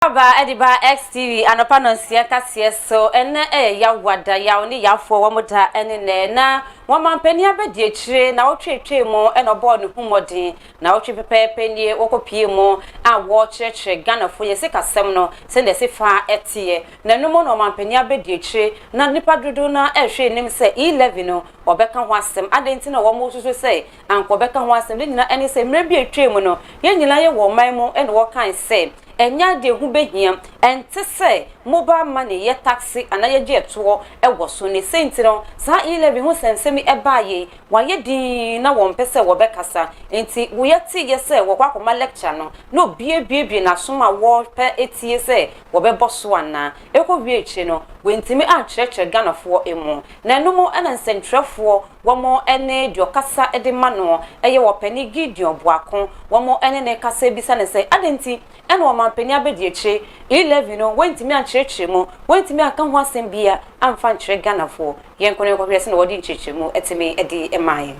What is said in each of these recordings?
Aba ediba XTV anopa no nsia kase so ene ya wada ya oni ya fo wo muda ene na wo mampani abedi akire na wo twetwe mu ene obo ne humodin na wo twepepepe nie wo kopie mu a wo kyerekye Ghana fo ye sikasem no se de se fa etie na numo no mampani abedi akire na nipa dodo na ehwe nim se 11 no obeka ho asem adenti na wo mu susu se anko beka ho asem de nyina ene se mre bi atwe mu no ye nyina ye wo man mu ene wo kan se enya de hu behia ente se mobile money ye taxi ana ye je to e wo so ne senti no sa 11 hu sensemi e baaye wa ye din na wo mpese wo bekasa enti wo ye ti ye se wo kwakoma lecture no bie na soma wo pe etie se wo be boso ana ekọ wie echi no wentimi a cheche Ghana fo emu na numu ana nsentrefo wo mo ene dio kasa ede mano eye wo pani gideon boako wo mo ene ne kasa bisa ne se adenti ene wo mampani abedi echi 11 no wentimi a cheche mu wentimi aka ho asem bia amfa nchire Ghana fo yen kono ko pese no wodi ncheche mu etimi edi emaye.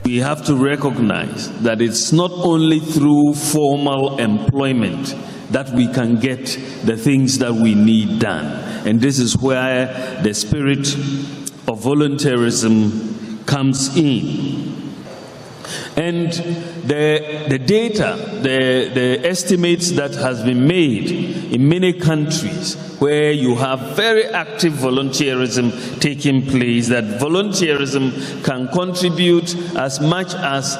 We have to recognize that it's not only through formal employment that we can get the things that we need done. And this is where the spirit of volunteerism comes in. And the data, the estimates that has been made in many countries where you have very active volunteerism taking place, that volunteerism can contribute as much as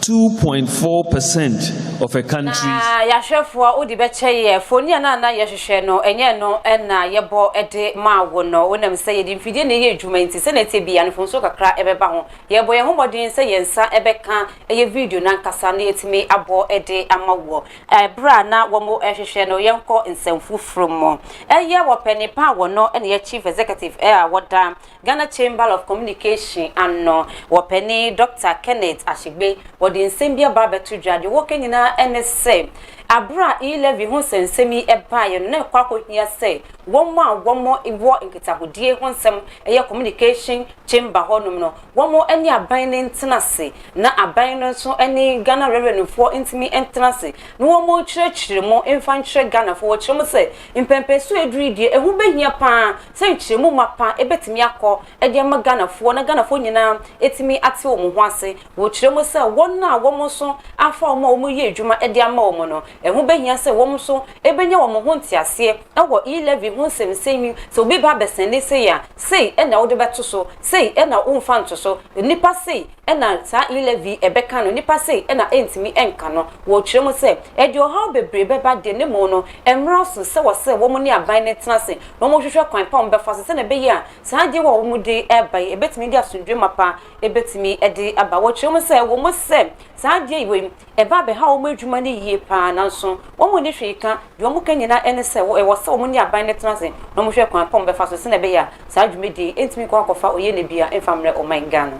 2.4% of a country. Ya shefo odi beche ye foni na ye hwehwe no enye no na ye bo ede ma wo no wonam se ye di mfidie na ye adwuma nti se na te bia no fonso kakra ebeba ho ye bo ye homodin se ye nsa ebeka ye video na nkasa na yetimi abo ede amawo bra na wo mo hwehwe no ye nko nsamfu from ye wo pani pa wo no na ye chief executive woda Ghana Chamber of Communication anno wo pani Dr. Kenneth Ashigbe wodi nsembia ba betu dwade wo kenyina NSA abra 11 hu sensemi ebaye no na kwakohia se womo iwo nkitahodie hu nsem eye communication chamber honum no womo ani aban ne ntenase na aban no so ani Ghana revenue for intimi entenase no womo chirechire mo infantry Ghana for chiremo se impempe so edridie ehu behia pa se chiremo mapa ebetimi akọ ede ma Ghana for na Ghana for nyina etimi ate omo ho ase wo chiremo se wonna womo so afa omo ye adwuma ede ama omo no ehu behia se womo so ebenya womo ho ntiase ewo 11 hu semsemi so be ba besende se ya sei ena wo de beto so sei ena umfa nto so nipa sei ena sa 11 ebeka no nipa sei ena entimi enka no wo kyeremo se edi oha bebre beba de ne mo no emra so se wo se wo mo ne aban ne tenase no mo hwehwe kwan pa mo befa se na be ya sa de wo mo de ebai ebetimi de asundwe mapa ebetimi ede aba wo kyeremo se wo mo se sa de iwe eba be ha wo mo adwuma ne yie pa na so wo mo ne hweka de wo mo kanyina ene se wo se wo mo ne aban ne tenase no mo hwe kwan pom be fa so se na be ya sa adwumedi entimi kwa kofa oye ne bia enfamre o man Ghana.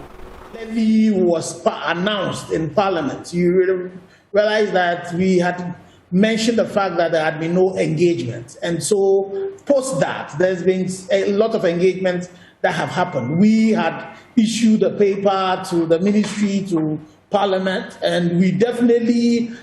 Levy was announced in Parliament. You realize that we had mentioned the fact that there had been no engagement, and so post that there's been a lot of engagement that have happened. We had issued a paper to the ministry, to Parliament, and we definitely we've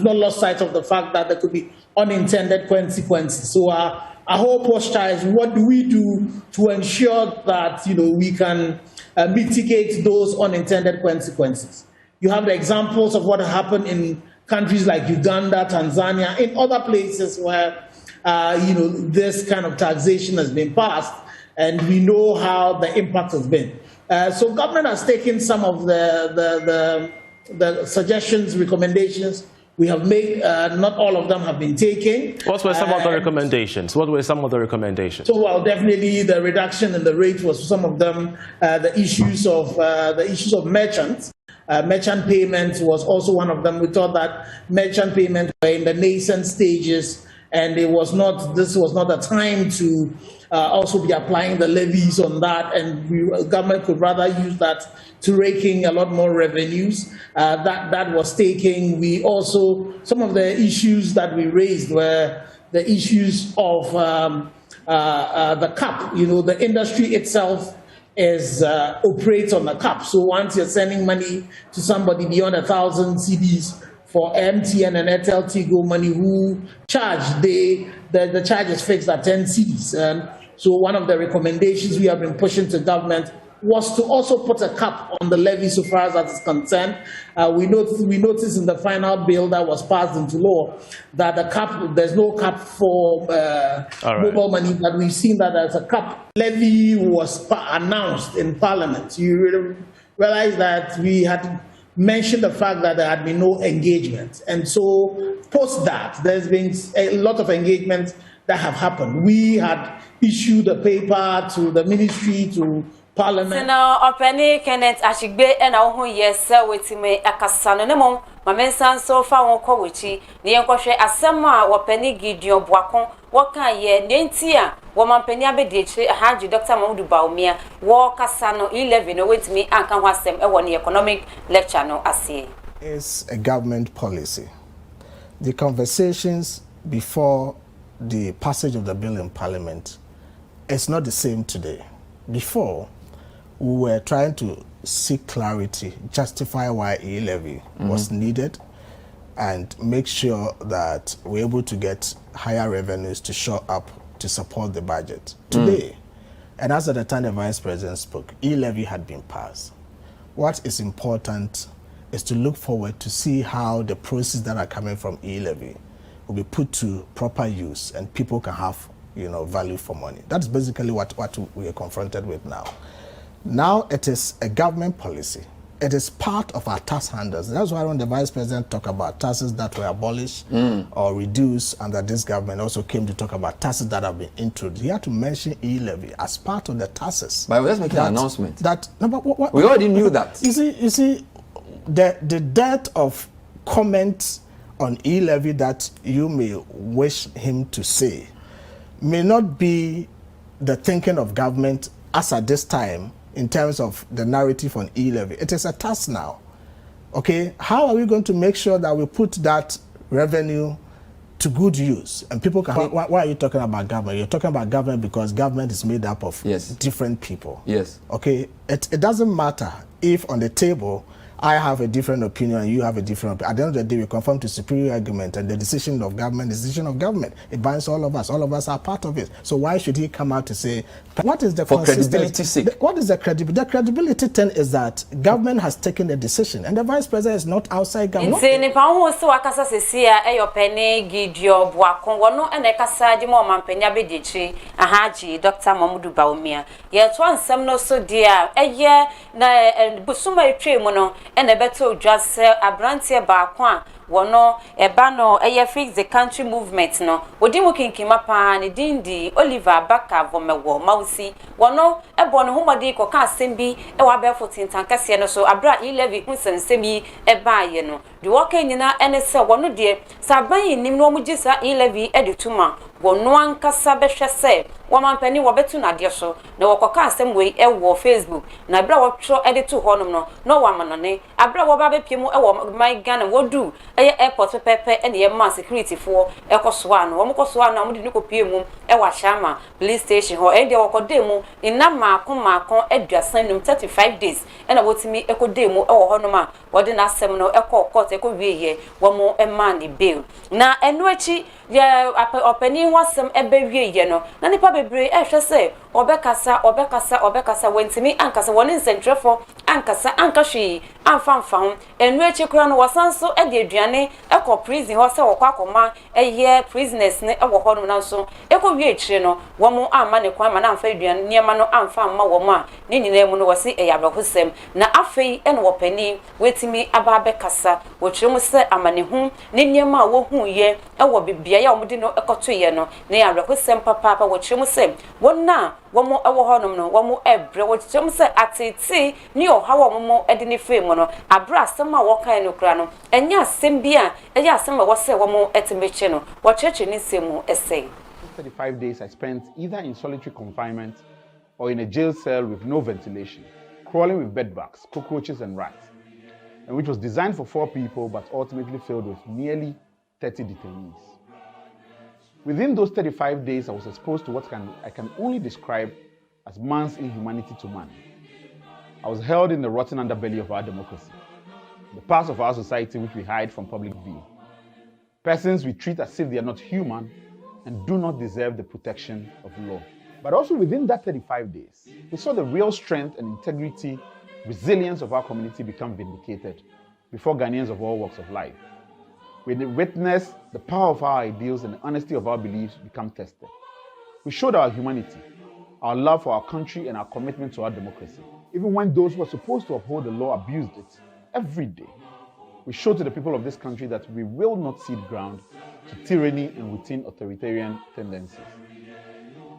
not lost sight of the fact that there could be unintended consequences. So our whole posture is, what do we do to ensure that we can mitigate those unintended consequences? You have the examples of what happened in countries like Uganda, Tanzania, in other places where this kind of taxation has been passed, and we know how the impact has been. So government has taken some of the suggestions, recommendations we have made. Not all of them have been taken. What were some of the recommendations? So, well, definitely the reduction in the rate was some of them. The issues of merchants. Merchant payments was also one of them. We thought that merchant payments were in the nascent stages, and this was not a time to also be applying the levies on that, and government could rather use that to rake in a lot more revenues. That was taken. We also, some of the issues that we raised were the issues of the cap. The industry itself operates on the cap. So once you're sending money to somebody beyond 1,000 cedis for MTN and Airtel Tigo money who charge, the charge is fixed at 10 cedis. And so one of the recommendations we have been pushing to government was to also put a cap on the levy so far as that is concerned. We noticed in the final bill that was passed into law that there's no cap for mobile money, but we've seen that there's a cap. Levy was announced in Parliament. You realize that we had mentioned the fact that there had been no engagement. And so post that, there's been a lot of engagement that have happened. We had issued a paper to the ministry, to Parliament. Now, Openi Kenneth Ashigbe and our yes, with me a casano nemo, my men so far on Kowichi, the Yankoshe Asema, Openi Gideon Boacon, what can ye, Nentia, woman Penyabe ditch, Haji Dr. Modu Baumia, War Casano 11 with me and can was them a 1 economic lecture no assay. It's a government policy. The conversations before the passage of the bill in Parliament is not the same today. Before, we were trying to seek clarity, justify why e-levy was needed, and make sure that we're able to get higher revenues to show up to support the budget. Today, and as at the time the Vice President spoke, e-levy had been passed. What is important is to look forward to see how the proceeds that are coming from e-levy will be put to proper use and people can have value for money. That's basically what we are confronted with now. Now it is a government policy. It is part of our tax handles. That's why when the Vice President talked about taxes that were abolished or reduced under this government, also came to talk about taxes that have been introduced. He had to mention e-levy as part of the taxes. But let's make an announcement. We already knew that. You see, the dearth of comments on e-levy that you may wish him to say may not be the thinking of government as at this time in terms of the narrative on e-levy. It is a task now. Okay, how are we going to make sure that we put that revenue to good use? And people can, why are you talking about government? You're talking about government because government is made up of different people. Yes. Okay, it doesn't matter if on the table I have a different opinion and you have a different opinion. At the end of the day, we conform to superior argument, and the decision of government is the decision of government. It binds all of us. All of us are part of it. So why should he come out to say, what is the for credibility's sake? What is the credibility? The credibility then is that government has taken a decision, and the Vice President is not outside government. Dr. Mamudu Baumia. Yet one some no so dear, a year na and Busuma Tremono. And a better just a brantia bakwan, wono, a bano, a fix the country movement no. Wodimukin Kimapa, and Dindi, Oliver, Baka, Vomewo, Mausi, wono, a bon homadi, coca, simbi, a wabarefoot in Tancasiano, so a brat 11 and semi, a bayano. The walking in our NSL, one dear, Sabayi, Nimomujisa, 11 edituma. One Casabe say, woman penny wabetuna dear so, no coca same way, a war Facebook, na bra show edit to honor, no one manane, a bra wababe pimo, my gun and what do, a airport pepe and the man security for Akosua, Wamokosua, no Mudinuko Pimu, a washama, police station, or any or demo, in Nama, Kumako, Edgar, send him 35 days, and I would me echo demo or honoma, what did not seminal echo court, echo be here, one more a money bill. Now, and whichy, yeah, opening was some a baby, you know, Nanny Pabby Bray, I shall say, Obekasa went to me, Ankasa one in Central for Ankasa, Ankashi, and found, and Rachel Crown was also a dear Gianni, a co prison horse or quackoma, a year prisoners, a wahon also, echo rich, you know, one more money, quam and Fabian, near Mano and found Mawama, Nini Lemon was a Yabahusem, na Afe and Wapeni, waiting me about Becassa, which you must say a money whom, Nini Ma who ye, I will be Biamudino, a cotuano, near Rahusem Papa, which you must say, one now. One more our honor, one more every what some say at it, near how more edini frame mono, a brass some more kind of grano, and yes, Simbia, and yes, some was say one more estimation, what church in this same essay. 35 days I spent either in solitary confinement or in a jail cell with no ventilation, crawling with bedbugs, cockroaches, and rats, and which was designed for 4 people but ultimately filled with nearly 30 detainees. Within those 35 days, I was exposed to what I can only describe as man's inhumanity to man. I was held in the rotten underbelly of our democracy. the parts of our society which we hide from public view, persons we treat as if they are not human and do not deserve the protection of law. But also within that 35 days, we saw the real strength and integrity, resilience of our community become vindicated before Ghanaians of all walks of life. We witnessed the power of our ideals and the honesty of our beliefs become tested. We showed our humanity, our love for our country, and our commitment to our democracy. Even when those who are supposed to uphold the law abused it every day, we showed to the people of this country that we will not cede ground to tyranny and routine authoritarian tendencies.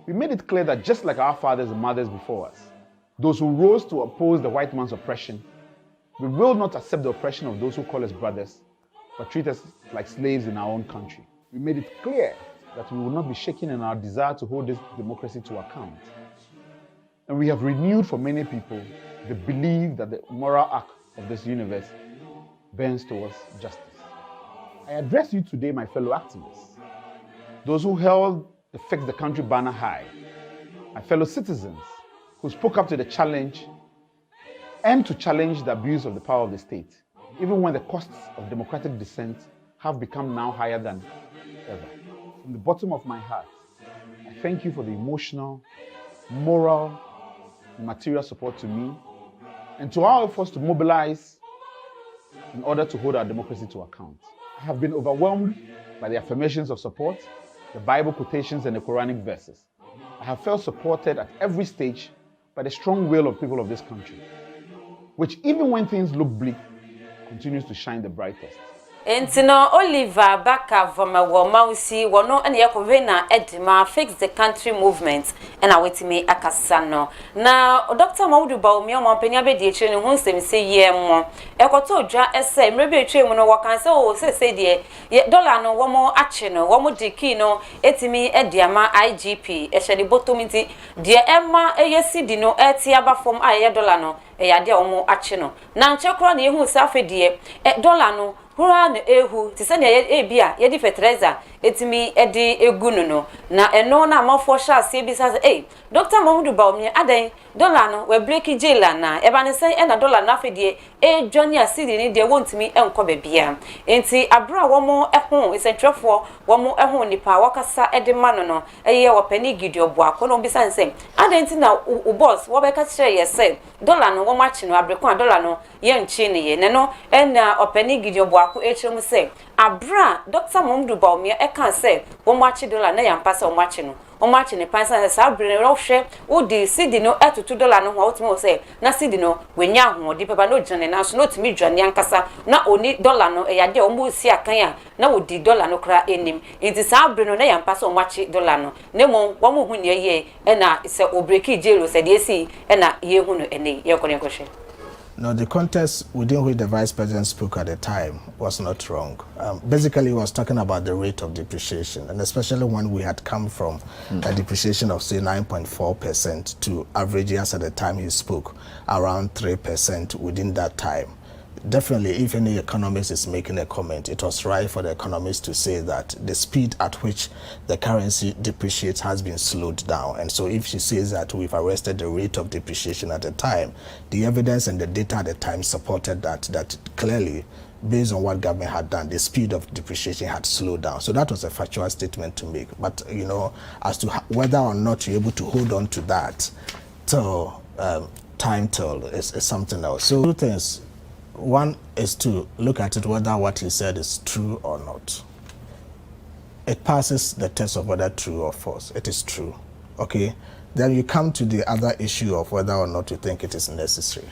We made it clear that just like our fathers and mothers before us, those who rose to oppose the white man's oppression, we will not accept the oppression of those who call us brothers, but treat us like slaves in our own country. We made it clear that we will not be shaken in our desire to hold this democracy to account. And we have renewed for many people the belief that the moral arc of this universe bends towards justice. I address you today, my fellow activists, those who held the Fix the Country banner high, my fellow citizens who spoke up to the challenge and to challenge the abuse of the power of the state, even when the costs of democratic dissent have become now higher than ever. From the bottom of my heart, I thank you for the emotional, moral, and material support to me and to our efforts to mobilize in order to hold our democracy to account. I have been overwhelmed by the affirmations of support, the Bible quotations, and the Quranic verses. I have felt supported at every stage by the strong will of people of this country, which even when things look bleak, continues to shine the brightest. Entino Oliver Baka from Mausi, Wono and Yakovena Edma Fix the Country movement, and I wait me Akasano. Now, Dr. Maudu Baumio, Penyabe, the train, who say, ye more. Ekoto dra essay, maybe train when I walk and so say, dear, yet dollar no one more action, one more dikino, etimi ediama IGP, eshadi botomiti, dear Emma, ASC dino, etiaba from Ayadolano, a yadia omo action. Now, Chakran, you who suffer dear, dolano. Huran ehu tisani ebia yedi fetreza etimi edi egununo na eno na amafo sha se bi sa Dr. Mamudu Baumie adan dollar no we break jail na eba ne say na dollar na afedie Johnny asidi ni de wontimi enko bebia enti abra womo ehun isentwefo womo ehun nipa wakasa edi mano no eye wopani gidio boako no bi san say adan ti na u boss wo be ka kire ye say dollar no womo achi no abrekon dollar no ye nchi ne ye ne no na opani gidio boako echirem say abra Dr. Mamudu Baumie e kan say womo achi dollar na yampa say womo achi no omachi ne pansa sa brene rohwe odi sidi no $2 no ho otimo say na sidi no wenya ho di papa no jane na so no timi dwane ankasa na oni dollar no e yade omo si akan a na odi dollar no kra enim enti sa brene na yampa so omachi dollar no nemo wo mo hu ne ye e na se obreki jero se de si e na ye hu no ene ye kone kwhwe. No, the context within which the Vice President spoke at the time was not wrong. Basically, he was talking about the rate of depreciation, and especially when we had come from a depreciation of, say, 9.4% to average years at the time he spoke, around 3% within that time. Definitely, if any economist is making a comment, it was right for the economist to say that the speed at which the currency depreciates has been slowed down. And so if she says that we've arrested the rate of depreciation at the time, the evidence and the data at the time supported that clearly, based on what government had done, the speed of depreciation had slowed down. So that was a factual statement to make. But, you know, as to whether or not you're able to hold on to that till time till is something else. So two things. One is to look at it whether what he said is true or not. It passes the test of whether true or false. It is true. Okay? Then you come to the other issue of whether or not you think it is necessary.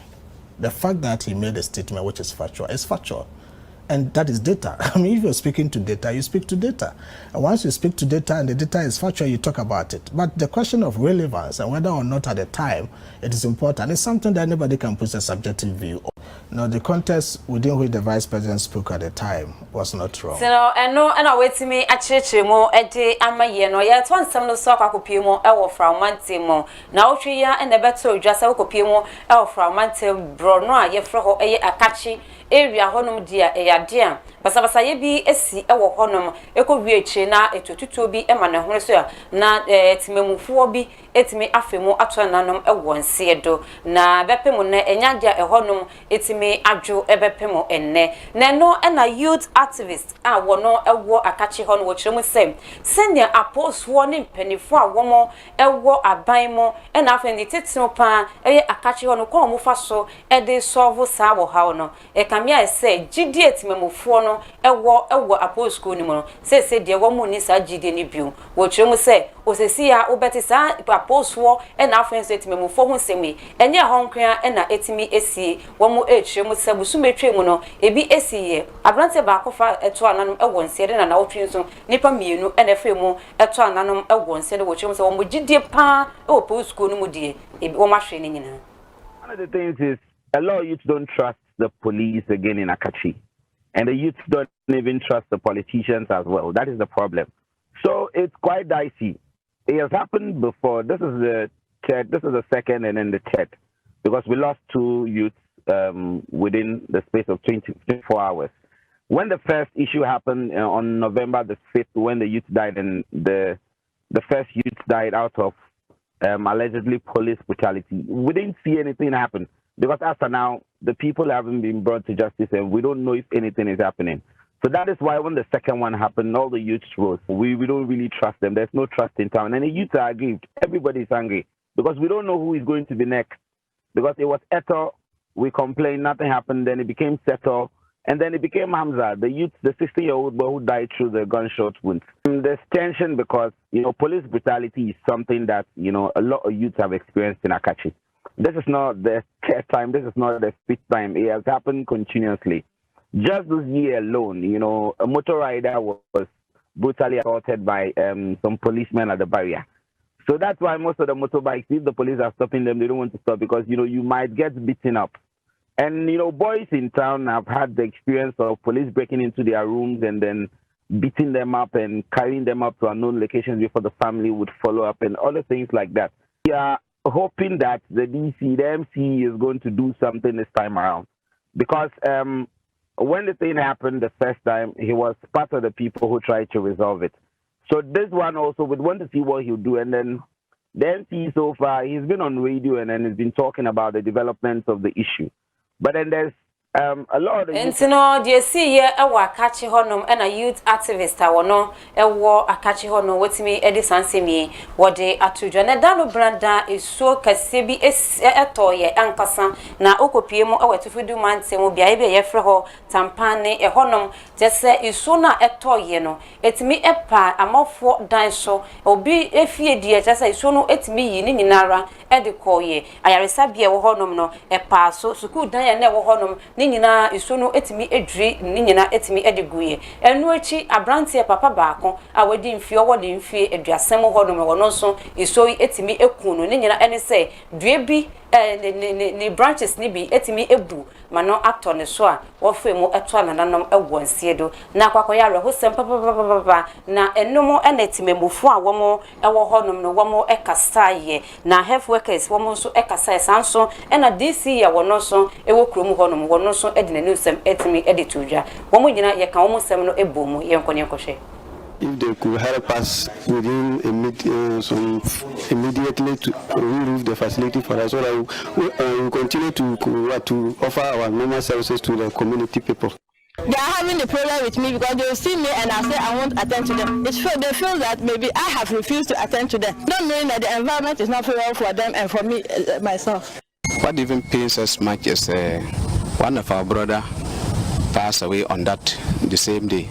The fact that he made a statement which is factual is factual. And that is data. I mean, if you're speaking to data, you speak to data. And once you speak to data and the data is factual, you talk about it. But the question of relevance and whether or not at the time it is important is something that nobody can put a subjective view on. No, the context within which the Vice President spoke at the time was not wrong. So, and I wait to me at Chichimo, at the Amayeno, yet one some no soccer copimo, El from Mantimo. Now, Tria and the better just a copimo, El from Mantim, Bronoa, Yefro, a catchy area, honum dear, a dear. basabasa ye bi esi ewo honom ekowie na etotutuo bi ema ne ho so na timemufuo bi etimi afemu ato nanom ewo nseedo na bepemu na enyadia ehonom etimi adwo ebepemu enne na no na youth activist a wono ewo akachi ho no wo kiremu sem senior apostle ne mpanifo a womo ewo aban mo na afendi tetino pa eye akachi ho no kwa mu fa so de solve sa wo ha no kamia se gidi etimemufo no ewo apostle ni mo no se de wo mu ni sa gidi ni biu wo kiremu se osesi ya obeti sa apostle na afendi etimemufo ho semi enye honkran na etimi esi wo mu kiremu se busumetwe mu no ebi esi ye abrante ba kofa eto ananom ewo nse de na wotwe nso nipa mienu na efe mu eto ananom ewo nse de wo kiremu se wo mu gidi pa apostle no mu die ebi wo ma hwe ni nyina. One of the things is a lot of youths don't trust the police again in Akachi. And the youths don't even trust the politicians as well. That is the problem. So it's quite dicey. It has happened before. This is the third, this is the second and then the third. Because we lost 2 youths within the space of 24 hours. When the first issue happened on November the 5th, when the youth died, and the first youth died out of allegedly police brutality, we didn't see anything happen. Because after now, the people haven't been brought to justice and we don't know if anything is happening. So that is why when the second one happened, all the youths rose. We don't really trust them. There's no trust in town. And the youths are aggrieved. Everybody is angry because we don't know who is going to be next. Because it was Atteh, we complained, nothing happened. Then it became Settle. And then it became Hamza, the youth, the 16-year-old boy who died through the gunshot wounds. There's tension because, police brutality is something that, a lot of youths have experienced in Akachi. This is not the third time. This is not the fifth time. It has happened continuously. Just this year alone, a motor rider was brutally assaulted by some policemen at the barrier. So that's why most of the motorbikes, if the police are stopping them, they don't want to stop because, you might get beaten up. And, boys in town have had the experience of police breaking into their rooms and then beating them up and carrying them up to unknown locations before the family would follow up and other things like that. We are hoping that the MC is going to do something this time around. Because when the thing happened the first time, he was part of the people who tried to resolve it. So this one also would want to see what he'll do. And then the MC so far, he's been on radio and then he's been talking about the developments of the issue. But then there's a lot of Entino de see ye ewa akachi honom na youth activist wono ewo akachi hono wetimi Edison semi wode atudwa na dano branda esuo kase bi etoye ankasa na okopie mu ewetufudu mantemu bia ebe ye frɛ ho tampane honom jese esuo na etoye no etimi epa amafo dan so obi efie die jese esuo no etimi yi ni nyinara edikoye ayaresa bia wo honom no epa so school dan ya na wo honom ni nyina iso no etimi edri ni nyina etimi ediguye enu echi abrantie papa baako a wadi mfie wodi mfie eduasem ho no me wono so iso etimi ekunu ni nyina ene se due bi ni branches ni bi etimi ebu mano actor ne so a wo femu eto anananom ewonsie do na kwakoya rehosem papa na enumo ene timemufo a womo ewo honom no womo ekasaye na health workers womo so ekasaye sanso ena DC ya wono so ewo krom honom wono so edina nusem etimi editudwa womo nyina ye kan womo sem no ebomu yenkone nkɔhwe. If they could help us within immediately to remove the facility for us, so that we continue to offer our normal services to the community people. They are having a problem with me because they see me and I say I won't attend to them. They feel that maybe I have refused to attend to them, not knowing that the environment is not favorable for them and for me myself. What even pains us much is one of our brother passed away on the same day.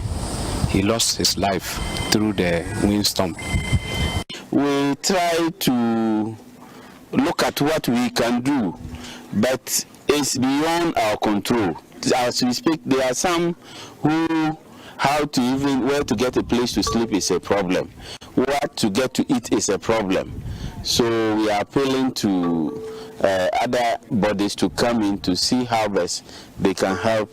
He lost his life through the windstorm. We try to look at what we can do, but it's beyond our control. As we speak, there are some who where to get a place to sleep is a problem. What to get to eat is a problem. So we are appealing to other bodies to come in to see how best they can help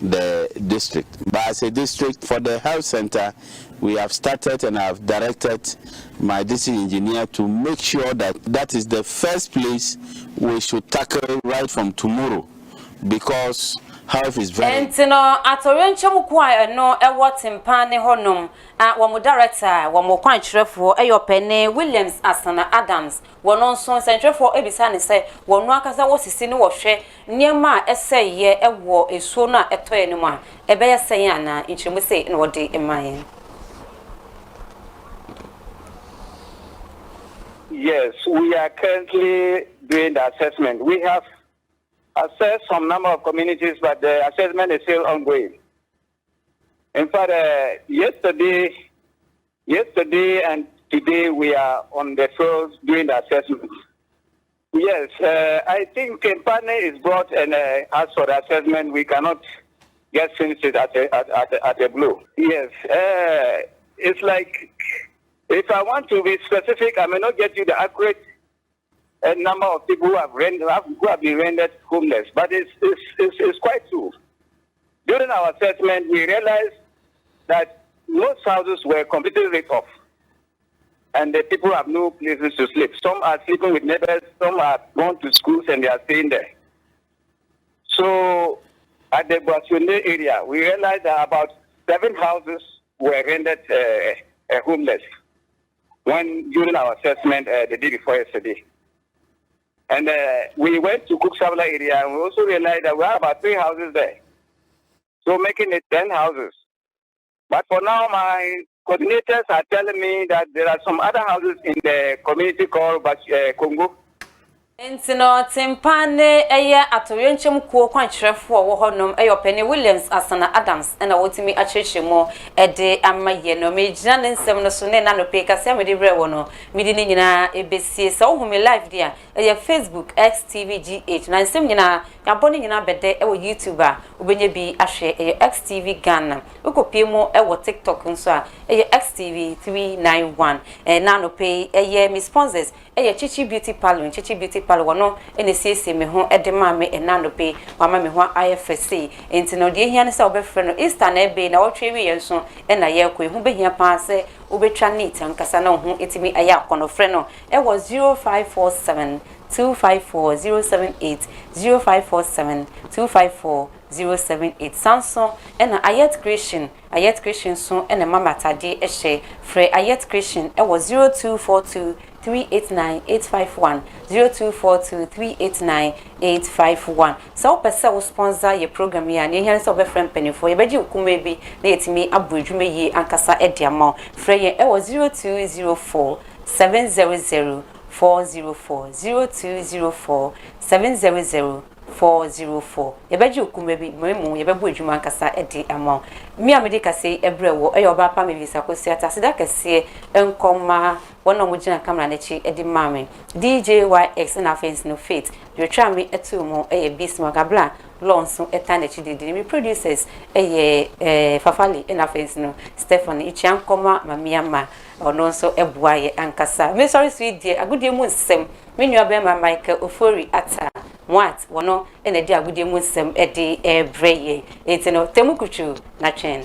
the district. But as a district, for the health center, we have started and I've directed my district engineer to make sure that that is the first place we should tackle right from tomorrow, because health is very. And no, atorenchemu kwa no timpane honom wo director wo mo kwanchirefo eyopene Williams Asana Adams wono nso sentrefo ebisa ne se wono akasa wo sisi ne wo hwe niema eseye ewo esuo no a etoye ne mu a ebeye sen ana nchiremu se ne wode emayen. Yes, we are currently doing the assessment. We have assessed some number of communities, but the assessment is still ongoing. In fact, yesterday and today we are on the field doing the assessment. Yes, I think Kempane is brought and as for the assessment, we cannot get finished at a blow. Yes, it's like, if I want to be specific, I may not get you the accurate number of people who have been rendered homeless, but it's quite true. During our assessment, we realized that most houses were completely ripped off, and the people have no places to sleep. Some are sleeping with neighbors, some are going to schools and they are staying there. So at the Boisonne area, we realized that about 7 houses were rendered homeless during our assessment the day before yesterday. And we went to Kuksabla area and we also realized that we have about 3 houses there. So making it 10 houses. But for now, my coordinators are telling me that there are some other houses in the community called Congo. Entino timpane eye atoyenchem kuo kwanchirefo wo honom eyopene Williams Asana Adams na wotimi achechemo ede amaye no mejina ne nsem no so ne na no pe kase amede bre wo no midi ne nyina ebesie se wo humi live dia eye Facebook XTVGH na nsem nyina yabone nyina bede e wo YouTube a obenye bi ahwe eye XTV Ghana ukopie mu e wo TikTok nso a eye XTV 391 na no pe eye mi sponsors eye Chichi Beauty Parlor Palwano NCC me ho edema me enanope mama me ho IFSC enti no de hia ne se obefre no Easter na ebe na wotwe wi yenso na ye kɔ hu behia pa se obetwa neat ankasa na ho etimi aya akɔnofre no e was 0547 254078 0547 254078 Samson na Ayet Christian so na mama tade ehye frɛ Ayet Christian e was 0242 389-851 0242-389-851. So pesa wo sponsor ye program ya ne hia so be friend penifo ye beji okume bi na yetimi abodwume yi ankasa ediama frɛ ye e was 0204 700 404 0204 700 404 yebeji okume bi memu yebebo adwuma ankasa edi ama mi amede kase ebrewo e Obaapa Mavis Akosua tasida kase enkoma wono mo gina camera na chi edi mame DJYX na fence no faith you try me etu mo e bismarck abla lonso eta na chi didi mi producers e fafali na fence no Stephanie ichiankoma mamiama ono nso ebuaye ankasa me sorry sweet dear agudie mu nsem me nua be ma Michael Ofori Atteh what wono ene di agudie mu nsem e di breye etino temukuchu na chen